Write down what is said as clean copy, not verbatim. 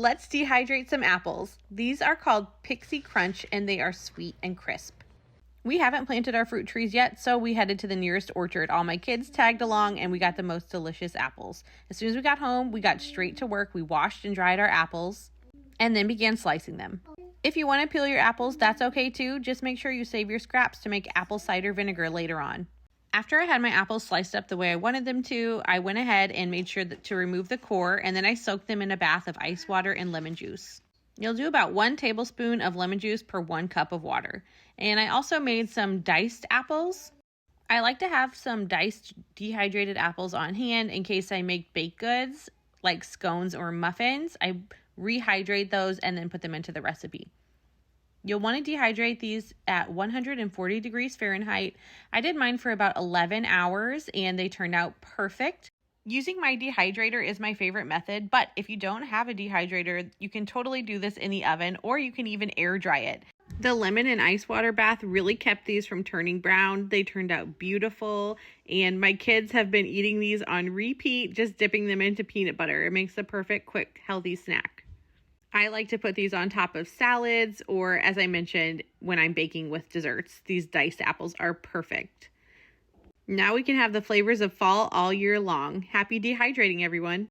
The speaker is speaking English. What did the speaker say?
Let's dehydrate some apples. These are called Pixie Crunch and they are sweet and crisp. We haven't planted our fruit trees yet, so we headed to the nearest orchard. All my kids tagged along and we got the most delicious apples. As soon as we got home, we got straight to work. We washed and dried our apples and then began slicing them. If you want to peel your apples, that's okay too. Just make sure you save your scraps to make apple cider vinegar later on. After I had my apples sliced up the way I wanted them to, I went ahead and made sure to remove the core, and then I soaked them in a bath of ice water and lemon juice. You'll do about 1 tablespoon of lemon juice per 1 cup of water. And I also made some diced apples. I like to have some diced dehydrated apples on hand in case I make baked goods like scones or muffins. I rehydrate those and then put them into the recipe. You'll want to dehydrate these at 140 degrees Fahrenheit. I did mine for about 11 hours and they turned out perfect. Using my dehydrator is my favorite method, but if you don't have a dehydrator, you can totally do this in the oven or you can even air dry it. The lemon and ice water bath really kept these from turning brown. They turned out beautiful and my kids have been eating these on repeat, just dipping them into peanut butter. It makes a perfect, quick, healthy snack. I like to put these on top of salads or, as I mentioned, when I'm baking with desserts. These diced apples are perfect. Now we can have the flavors of fall all year long. Happy dehydrating, everyone.